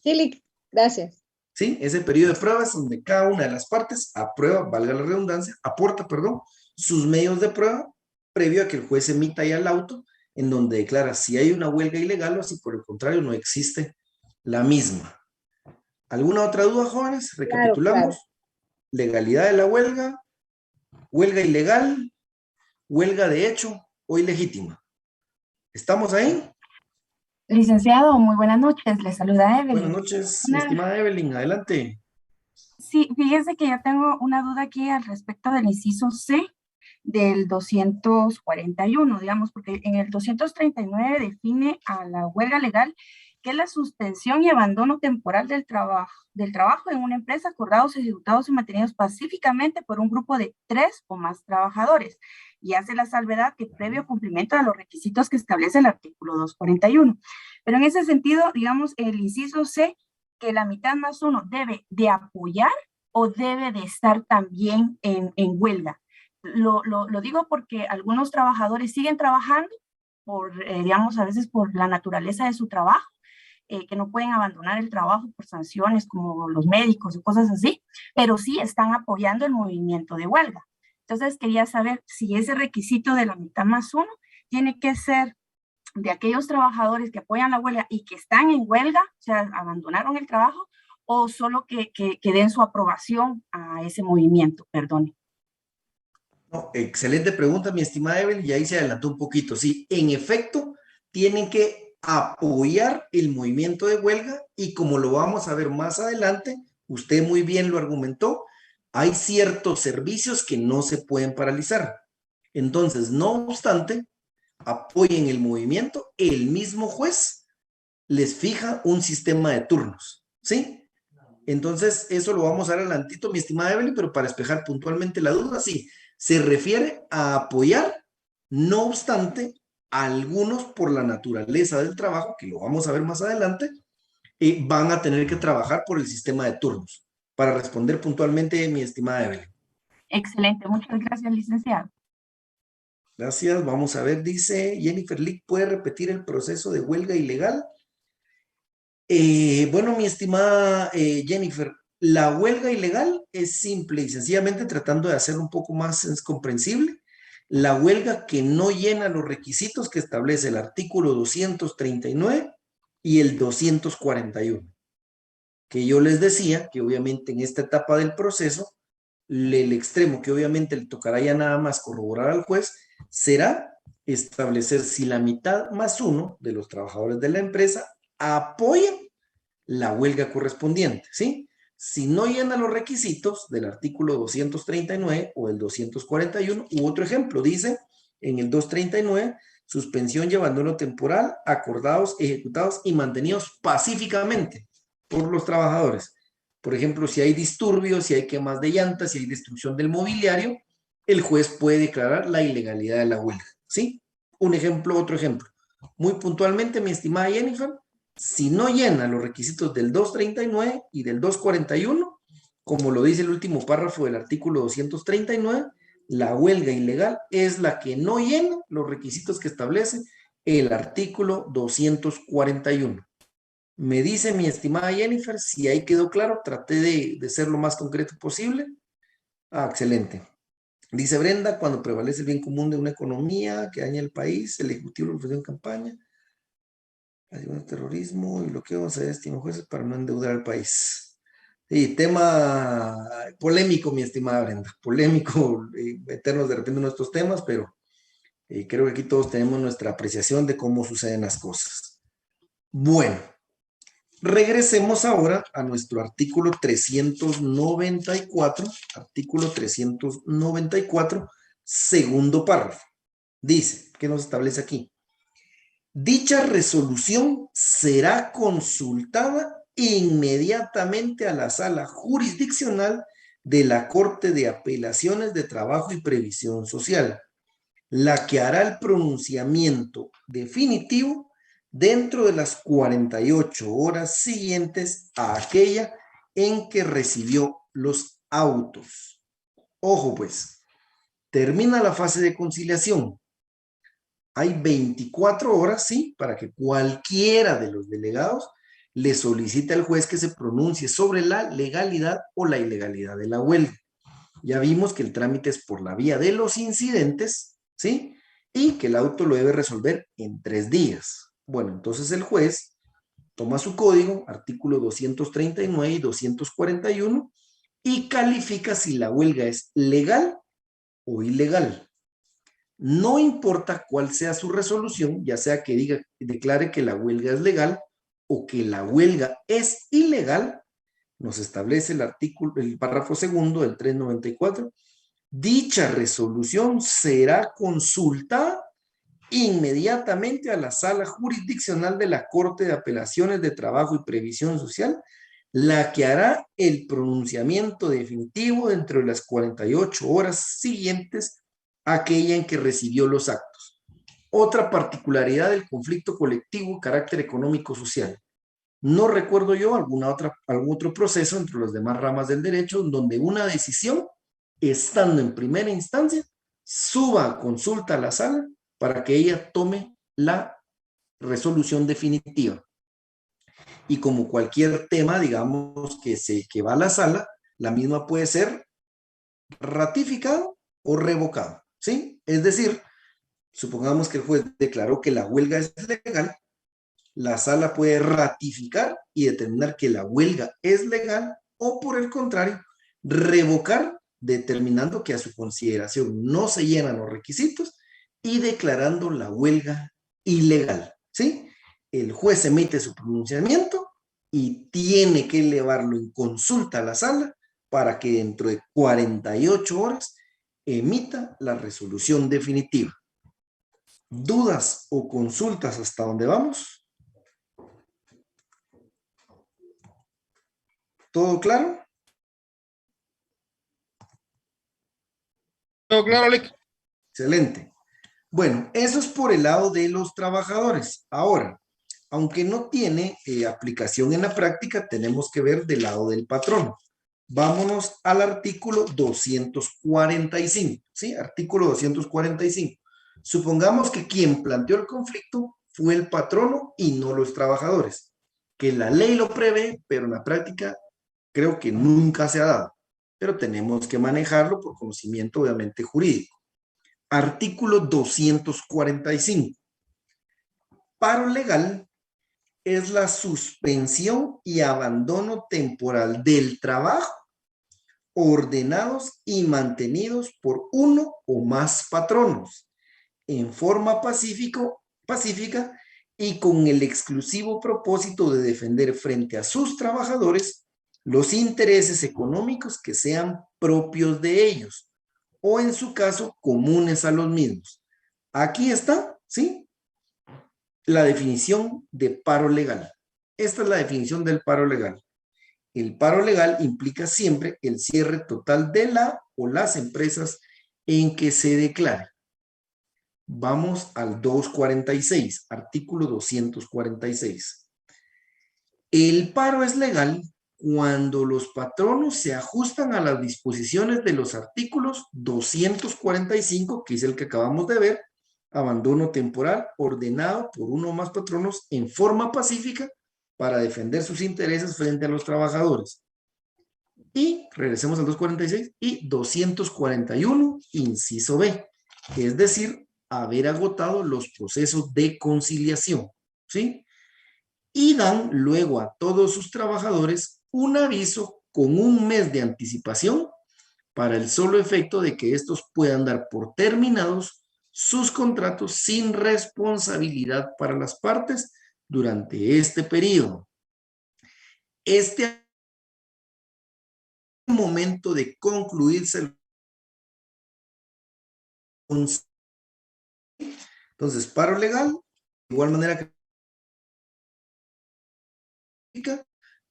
Speaker 5: Sí, gracias.
Speaker 1: ¿Sí? Ese periodo de pruebas donde cada una de las partes aprueba, valga la redundancia, aporta, perdón, sus medios de prueba previo a que el juez emita ya el auto en donde declara si hay una huelga ilegal o si por el contrario no existe la misma. ¿Alguna otra duda, jóvenes?
Speaker 5: Claro,
Speaker 1: Recapitulamos.
Speaker 5: claro.
Speaker 1: Legalidad de la huelga, huelga ilegal, huelga de hecho o ilegítima. ¿Estamos ahí?
Speaker 6: Licenciado, muy buenas noches. Le saluda
Speaker 1: Buenas
Speaker 6: Evelyn.
Speaker 1: noches, mi estimada Evelyn. Adelante.
Speaker 6: Sí, fíjese que yo tengo una duda aquí al respecto del inciso C del 241, digamos, porque en el 239 define a la huelga legal que es la suspensión y abandono temporal del trabajo en una empresa acordados, ejecutados y mantenidos pacíficamente por un grupo de 3 o más trabajadores, y hace la salvedad que previo cumplimiento de los requisitos que establece el artículo 241. Pero en ese sentido, digamos, el inciso C, que la mitad más uno debe de apoyar o debe de estar también en huelga. Lo digo porque algunos trabajadores siguen trabajando por, digamos, a veces por la naturaleza de su trabajo, que no pueden abandonar el trabajo por sanciones como los médicos o cosas así, pero sí están apoyando el movimiento de huelga. Entonces quería saber si ese requisito de la mitad más uno tiene que ser de aquellos trabajadores que apoyan la huelga y que están en huelga, o sea, abandonaron el trabajo, o solo que den su aprobación a ese movimiento, perdón.
Speaker 1: No, excelente pregunta, mi estimada Evelyn, y ahí se adelantó un poquito. Sí, en efecto, tienen que apoyar el movimiento de huelga y como lo vamos a ver más adelante, usted muy bien lo argumentó, hay ciertos servicios que no se pueden paralizar. Entonces, no obstante, apoyen el movimiento, el mismo juez les fija un sistema de turnos, ¿sí? Entonces, eso lo vamos a ver adelantito, mi estimada Evelyn, pero para despejar puntualmente la duda, sí, se refiere a apoyar, no obstante, algunos por la naturaleza del trabajo, que lo vamos a ver más adelante, van a tener que trabajar por el sistema de turnos. Para responder puntualmente, mi estimada Evelyn.
Speaker 6: Excelente, muchas gracias, licenciado.
Speaker 1: Gracias, vamos a ver, dice Jennifer Lick, ¿puede repetir el proceso de huelga ilegal? Bueno, mi estimada Jennifer, la huelga ilegal es simple y sencillamente tratando de hacerlo un poco más comprensible. La huelga que no llena los requisitos que establece el artículo 239 y el 241. Que yo les decía que obviamente en esta etapa del proceso, el extremo que obviamente le tocará ya nada más corroborar al juez será establecer si la mitad más uno de los trabajadores de la empresa apoyan la huelga correspondiente, ¿sí? Si no llena los requisitos del artículo 239 o el 241, u otro ejemplo, dice en el 239, suspensión y abandono temporal acordados, ejecutados y mantenidos pacíficamente por los trabajadores. Por ejemplo, si hay disturbios, si hay quemas de llantas, si hay destrucción del mobiliario, el juez puede declarar la ilegalidad de la huelga, ¿sí? Un ejemplo, otro ejemplo. Muy puntualmente, mi estimada Jennifer, si no llena los requisitos del 239 y del 241, como lo dice el último párrafo del artículo 239, la huelga ilegal es la que no llena los requisitos que establece el artículo 241. Me dice mi estimada Jennifer, si ahí quedó claro, traté de ser lo más concreto posible. Ah, excelente. Dice Brenda, cuando prevalece el bien común de una economía que daña el país, el Ejecutivo lo ofreció en campaña, el terrorismo y lo que vamos a hacer, estimados jueces, para no endeudar al país. Sí, tema polémico, mi estimada Brenda, polémico meternos de repente en nuestros temas, pero creo que aquí todos tenemos nuestra apreciación de cómo suceden las cosas. Bueno, regresemos ahora a nuestro artículo 394, segundo párrafo. Dice, ¿qué nos establece aquí? Dicha resolución será consultada inmediatamente a la sala jurisdiccional de la Corte de Apelaciones de Trabajo y Previsión Social, la que hará el pronunciamiento definitivo dentro de las 48 horas siguientes a aquella en que recibió los autos. Ojo pues, termina la fase de conciliación. Hay 24 horas, sí, para que cualquiera de los delegados le solicite al juez que se pronuncie sobre la legalidad o la ilegalidad de la huelga. Ya vimos que el trámite es por la vía de los incidentes, ¿sí? Y que el auto lo debe resolver en 3 días. Bueno, entonces el juez toma su código, artículo 239 y 241, y califica si la huelga es legal o ilegal. No importa cuál sea su resolución, ya sea que declare que la huelga es legal o que la huelga es ilegal, nos establece el párrafo segundo del 394, dicha resolución será consultada inmediatamente a la sala jurisdiccional de la Corte de Apelaciones de Trabajo y Previsión Social, la que hará el pronunciamiento definitivo dentro de las 48 horas siguientes a aquella en que recibió los actos. Otra particularidad del conflicto colectivo, carácter económico-social. No recuerdo yo algún otro proceso entre las demás ramas del derecho donde una decisión, estando en primera instancia, suba a consulta a la sala para que ella tome la resolución definitiva. Y como cualquier tema, digamos, que va a la sala, la misma puede ser ratificado o revocado, ¿sí? Es decir, supongamos que el juez declaró que la huelga es legal, la sala puede ratificar y determinar que la huelga es legal o, por el contrario, revocar, determinando que a su consideración no se llenan los requisitos y declarando la huelga ilegal, ¿sí? El juez emite su pronunciamiento y tiene que elevarlo en consulta a la sala para que dentro de 48 horas emita la resolución definitiva. ¿Dudas o consultas hasta dónde vamos? ¿Todo claro?
Speaker 7: Todo claro, Alec.
Speaker 1: Excelente. Bueno, eso es por el lado de los trabajadores. Ahora, aunque no tiene aplicación en la práctica, tenemos que ver del lado del patrón. Vámonos al artículo 245, ¿sí? Artículo 245. Supongamos que quien planteó el conflicto fue el patrono y no los trabajadores, que la ley lo prevé, pero en la práctica creo que nunca se ha dado, pero tenemos que manejarlo por conocimiento obviamente jurídico. Artículo 245. Paro legal es la suspensión y abandono temporal del trabajo ordenados y mantenidos por uno o más patronos en forma pacífica y con el exclusivo propósito de defender frente a sus trabajadores los intereses económicos que sean propios de ellos o en su caso comunes a los mismos. Aquí está, ¿sí? La definición de paro legal. Esta es la definición del paro legal. El paro legal implica siempre el cierre total de la o las empresas en que se declare. Vamos al 246, artículo 246. El paro es legal cuando los patronos se ajustan a las disposiciones de los artículos 245, que es el que acabamos de ver, abandono temporal ordenado por uno o más patronos en forma pacífica para defender sus intereses frente a los trabajadores. Y regresemos al 246 y 241, inciso B, es decir, haber agotado los procesos de conciliación, ¿sí? Y dan luego a todos sus trabajadores un aviso con un mes de anticipación para el solo efecto de que estos puedan dar por terminados sus contratos sin responsabilidad para las partes durante este periodo. Este momento de concluirse el... Entonces, paro legal, de igual manera que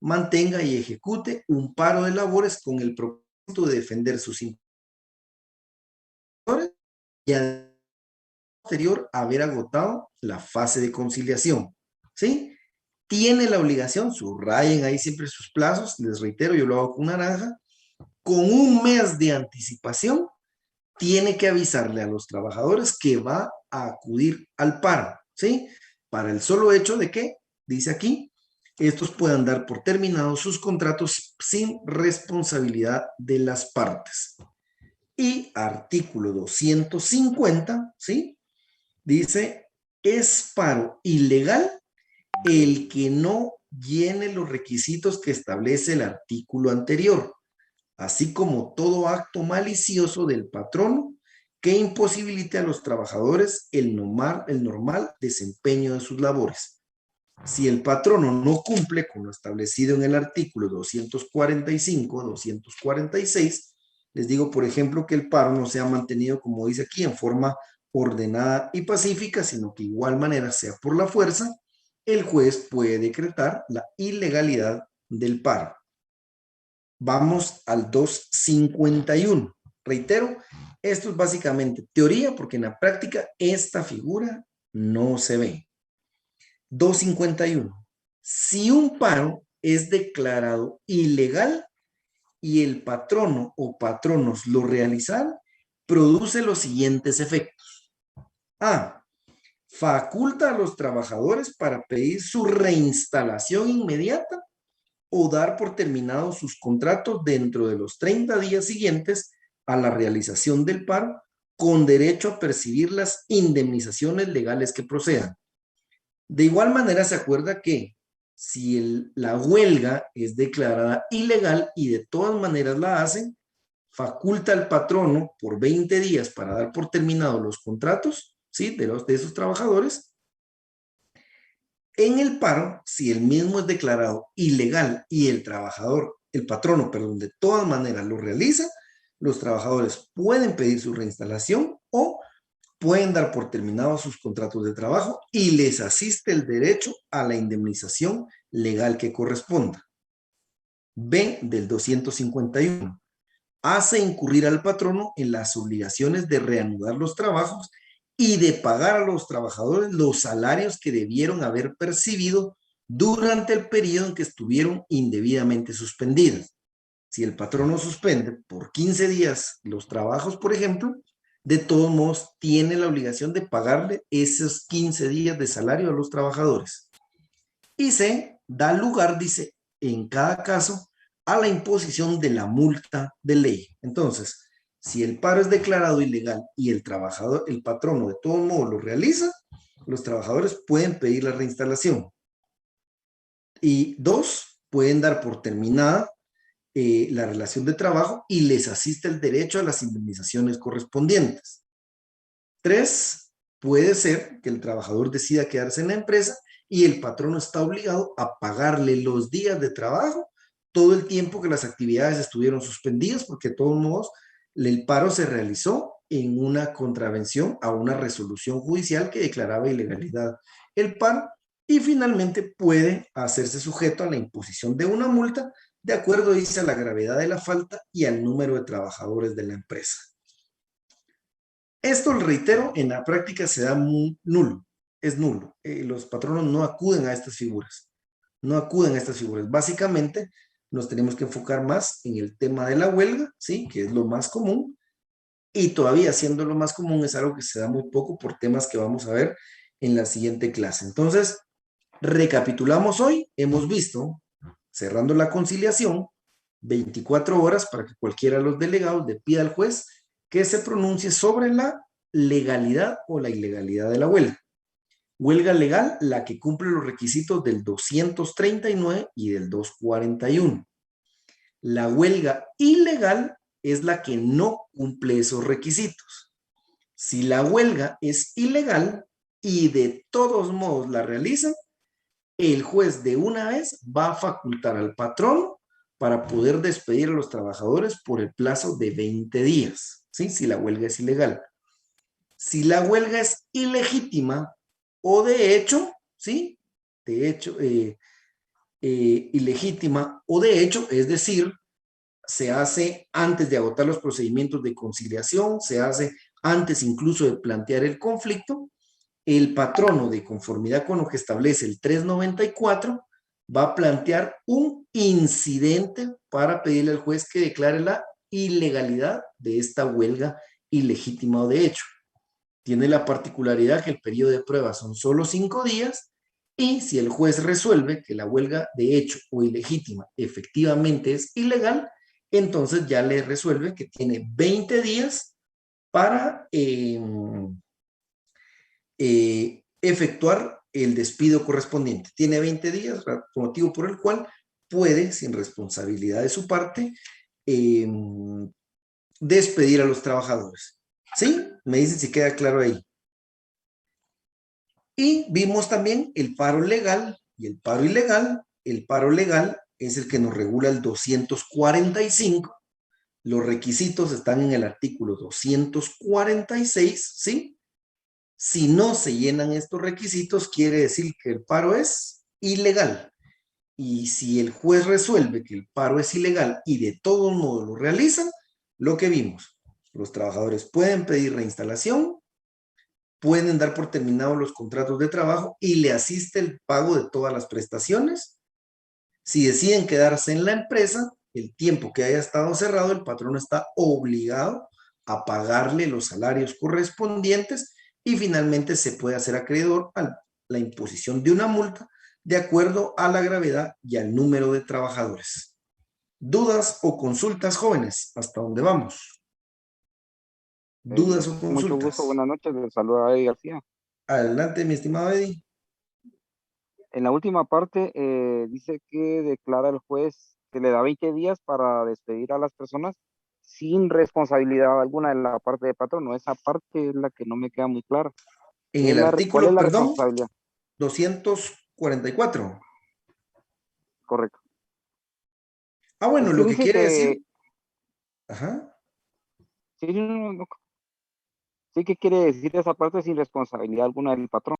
Speaker 1: mantenga y ejecute un paro de labores con el propósito de defender sus intereses y al posterior haber agotado la fase de conciliación. ¿sí? Tiene la obligación, subrayen ahí siempre sus plazos, les reitero, yo lo hago con naranja, con un mes de anticipación, tiene que avisarle a los trabajadores que va a acudir al paro, ¿sí? Para el solo hecho de que, dice aquí, estos puedan dar por terminados sus contratos sin responsabilidad de las partes. Y artículo 250, ¿sí? Dice, es paro ilegal el que no llene los requisitos que establece el artículo anterior, así como todo acto malicioso del patrono que imposibilite a los trabajadores el normal desempeño de sus labores. Si el patrono no cumple con lo establecido en el artículo 245, 246, les digo, por ejemplo, que el paro no sea mantenido, como dice aquí, en forma ordenada y pacífica, sino que de igual manera sea por la fuerza, el juez puede decretar la ilegalidad del paro. Vamos al 251. Reitero, esto es básicamente teoría, porque en la práctica esta figura no se ve. 251. Si un paro es declarado ilegal y el patrono o patronos lo realizan, produce los siguientes efectos. A. Faculta a los trabajadores para pedir su reinstalación inmediata o dar por terminados sus contratos dentro de los 30 días siguientes a la realización del paro, con derecho a percibir las indemnizaciones legales que procedan. De igual manera, se acuerda que si la huelga es declarada ilegal y de todas maneras la hacen, faculta al patrono por 20 días para dar por terminados los contratos, ¿sí? de esos trabajadores. En el paro, si el mismo es declarado ilegal y el patrono, de todas maneras lo realiza, los trabajadores pueden pedir su reinstalación o pueden dar por terminados sus contratos de trabajo y les asiste el derecho a la indemnización legal que corresponda. B del 251. Hace incurrir al patrono en las obligaciones de reanudar los trabajos y de pagar a los trabajadores los salarios que debieron haber percibido durante el periodo en que estuvieron indebidamente suspendidos. Si el patrono suspende por 15 días los trabajos, por ejemplo, de todos modos tiene la obligación de pagarle esos 15 días de salario a los trabajadores. Y se da lugar, dice, en cada caso, a la imposición de la multa de ley. Entonces, si el paro es declarado ilegal y el patrono de todos modos lo realiza, los trabajadores pueden pedir la reinstalación. Y 2, pueden dar por terminada la relación de trabajo y les asiste el derecho a las indemnizaciones correspondientes. 3, puede ser que el trabajador decida quedarse en la empresa y el patrono está obligado a pagarle los días de trabajo todo el tiempo que las actividades estuvieron suspendidas, porque de todos modos el paro se realizó en una contravención a una resolución judicial que declaraba ilegalidad el paro, y finalmente puede hacerse sujeto a la imposición de una multa de acuerdo, dice, a la gravedad de la falta y al número de trabajadores de la empresa. Esto, lo reitero, en la práctica se da nulo, es nulo. Los patronos no acuden a estas figuras, Básicamente, nos tenemos que enfocar más en el tema de la huelga, ¿sí? Que es lo más común, y todavía siendo lo más común es algo que se da muy poco por temas que vamos a ver en la siguiente clase. Entonces, recapitulamos hoy, hemos visto, cerrando la conciliación, 24 horas para que cualquiera de los delegados le pida al juez que se pronuncie sobre la legalidad o la ilegalidad de la huelga. Huelga legal, la que cumple los requisitos del 239 y del 241. La huelga ilegal es la que no cumple esos requisitos. Si la huelga es ilegal y de todos modos la realizan, el juez de una vez va a facultar al patrón para poder despedir a los trabajadores por el plazo de 20 días, ¿sí? Si la huelga es ilegal. Si la huelga es ilegítima o de hecho, ¿sí? De hecho, ilegítima o de hecho, es decir, se hace antes de agotar los procedimientos de conciliación, se hace antes incluso de plantear el conflicto, el patrono, de conformidad con lo que establece el 394, va a plantear un incidente para pedirle al juez que declare la ilegalidad de esta huelga ilegítima o de hecho. Tiene la particularidad que el periodo de prueba son solo 5 días y si el juez resuelve que la huelga de hecho o ilegítima efectivamente es ilegal, entonces ya le resuelve que tiene 20 días para efectuar el despido correspondiente. Tiene 20 días, motivo por el cual puede, sin responsabilidad de su parte, despedir a los trabajadores. ¿Sí? Me dicen si queda claro ahí. Y vimos también el paro legal y el paro ilegal. El paro legal es el que nos regula el 245. Los requisitos están en el artículo 246, ¿sí? Si no se llenan estos requisitos, quiere decir que el paro es ilegal. Y si el juez resuelve que el paro es ilegal y de todos modos lo realizan, lo que vimos, los trabajadores pueden pedir reinstalación, pueden dar por terminados los contratos de trabajo y le asiste el pago de todas las prestaciones. Si deciden quedarse en la empresa, el tiempo que haya estado cerrado, el patrón está obligado a pagarle los salarios correspondientes y finalmente se puede hacer acreedor a la imposición de una multa de acuerdo a la gravedad y al número de trabajadores. ¿Dudas o consultas, jóvenes? ¿Hasta dónde vamos? ¿Dudas o consultas?
Speaker 7: Mucho gusto, buenas noches, les saluda Eddie García.
Speaker 1: Adelante, mi estimado Eddie.
Speaker 7: En la última parte dice que declara el juez que le da 20 días para despedir a las personas sin responsabilidad alguna de la parte de patrono. Esa parte es la que no me queda muy clara.
Speaker 1: En el
Speaker 7: ¿Cuál
Speaker 1: artículo,
Speaker 7: es la
Speaker 1: perdón,
Speaker 7: responsabilidad?
Speaker 1: 244.
Speaker 7: Correcto.
Speaker 1: Ah, bueno,
Speaker 7: Es que
Speaker 1: lo que
Speaker 7: dice
Speaker 1: quiere
Speaker 7: que...
Speaker 1: decir... Ajá.
Speaker 7: Sí, sí, ¿qué quiere decir esa parte sin responsabilidad alguna del patrón?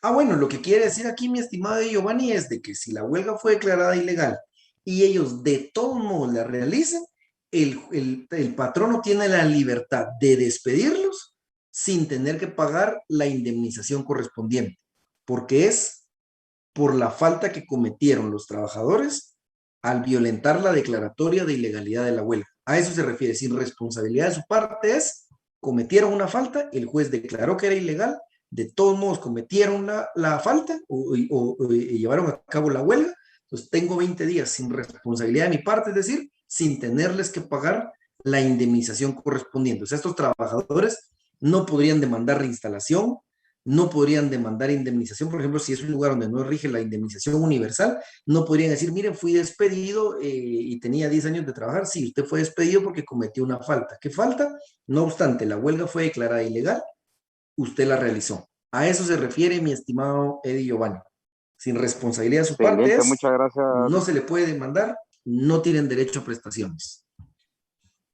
Speaker 1: Ah, bueno, lo que quiere decir aquí, mi estimado Giovanni, es de que si la huelga fue declarada ilegal y ellos de todos modos la realizan, el patrono tiene la libertad de despedirlos sin tener que pagar la indemnización correspondiente, porque es por la falta que cometieron los trabajadores al violentar la declaratoria de ilegalidad de la huelga. A eso se refiere, sin responsabilidad de su parte es, cometieron una falta, el juez declaró que era ilegal, de todos modos cometieron la falta o llevaron a cabo la huelga, entonces tengo 20 días sin responsabilidad de mi parte, es decir, sin tenerles que pagar la indemnización correspondiente. O sea, estos trabajadores no podrían demandar reinstalación, no podrían demandar indemnización, por ejemplo, si es un lugar donde no rige la indemnización universal, no podrían decir, miren, fui despedido y tenía 10 años de trabajar. Sí, usted fue despedido porque cometió una falta. ¿Qué falta? No obstante, la huelga fue declarada ilegal, usted la realizó. A eso se refiere mi estimado Eddie Giovanni. Sin responsabilidad de su parte
Speaker 7: Excelente,
Speaker 1: es,
Speaker 7: muchas gracias.
Speaker 1: no se le puede demandar, no tienen derecho a prestaciones.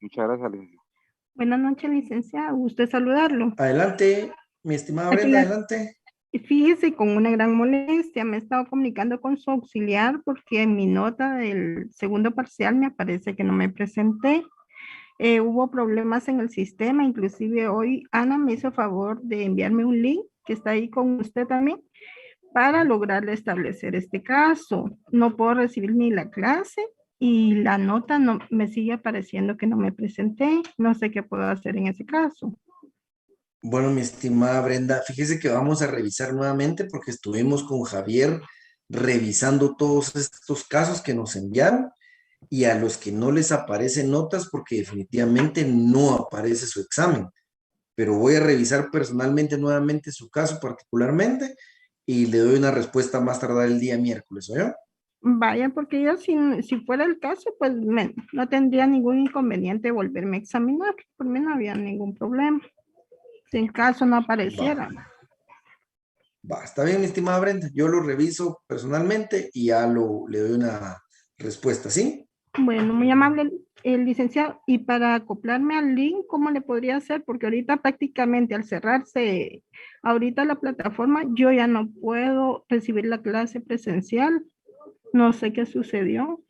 Speaker 7: Muchas gracias, licenciado.
Speaker 6: Buenas noches, licenciado. Gusto saludarlo.
Speaker 1: Adelante, mi estimada
Speaker 6: Aquí
Speaker 1: Brenda, adelante.
Speaker 6: Fíjese, con una gran molestia me he estado comunicando con su auxiliar porque en mi nota del segundo parcial me aparece que no me presenté. Hubo problemas en el sistema, inclusive hoy Ana me hizo favor de enviarme un link que está ahí con usted también para lograr establecer este caso. No puedo recibir ni la clase y la nota no me sigue apareciendo que no me presenté. No sé qué puedo hacer en ese caso.
Speaker 1: Bueno, mi estimada Brenda, fíjese que vamos a revisar nuevamente porque estuvimos con Javier revisando todos estos casos que nos enviaron y a los que no les aparecen notas porque definitivamente no aparece su examen. Pero voy a revisar personalmente nuevamente su caso particularmente y le doy una respuesta más tardar el día miércoles, ¿oye?
Speaker 6: Vaya, porque yo si fuera el caso, pues no tendría ningún inconveniente volverme a examinar. Por mí no había ningún problema. Si en caso no apareciera.
Speaker 1: Va, está bien, mi estimada Brenda. Yo lo reviso personalmente y ya le doy una respuesta, ¿sí?
Speaker 6: Bueno, muy amable el licenciado. Y para acoplarme al link, ¿cómo le podría hacer? Porque ahorita prácticamente al cerrarse ahorita la plataforma, yo ya no puedo recibir la clase presencial. No sé qué sucedió.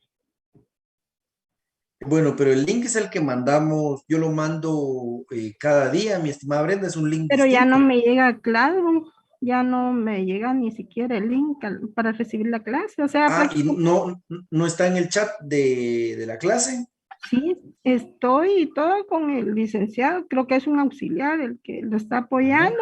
Speaker 1: Bueno, pero el link es el que mandamos, yo lo mando cada día, mi estimada Brenda, es un link
Speaker 6: Pero ya
Speaker 1: distinto.
Speaker 6: no me llega Classroom, ya no me llega ni siquiera el link para recibir la clase. O sea,
Speaker 1: Ah, y no está en el chat de la clase.
Speaker 6: sí, estoy y todo con el licenciado, creo que es un auxiliar el que lo está apoyando,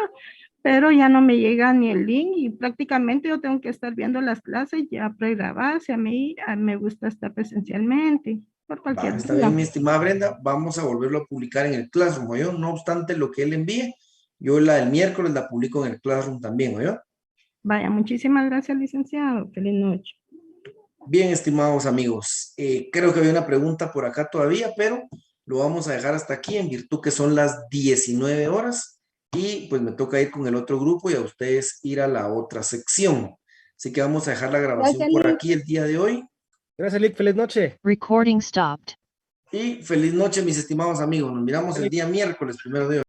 Speaker 6: pero ya no me llega ni el link y prácticamente yo tengo que estar viendo las clases ya pregrabadas y a mí me gusta estar presencialmente, por cualquier
Speaker 1: Va, está
Speaker 6: duda.
Speaker 1: bien, mi estimada Brenda, vamos a volverlo a publicar en el Classroom, ¿oyó? No obstante lo que él envíe, yo la del miércoles la publico en el Classroom también, ¿oyó?
Speaker 6: Vaya, muchísimas gracias, licenciado. Feliz noche.
Speaker 1: Bien, estimados amigos, creo que había una pregunta por acá todavía, pero lo vamos a dejar hasta aquí en virtud que son las 19 horas y pues me toca ir con el otro grupo y a ustedes ir a la otra sección. Así que vamos a dejar la grabación
Speaker 5: Gracias,
Speaker 1: por
Speaker 5: Lick.
Speaker 1: aquí el día de hoy
Speaker 8: Gracias, Lick. Feliz noche.
Speaker 2: Recording stopped.
Speaker 1: y feliz noche, mis estimados amigos. Nos miramos el día miércoles, 1 de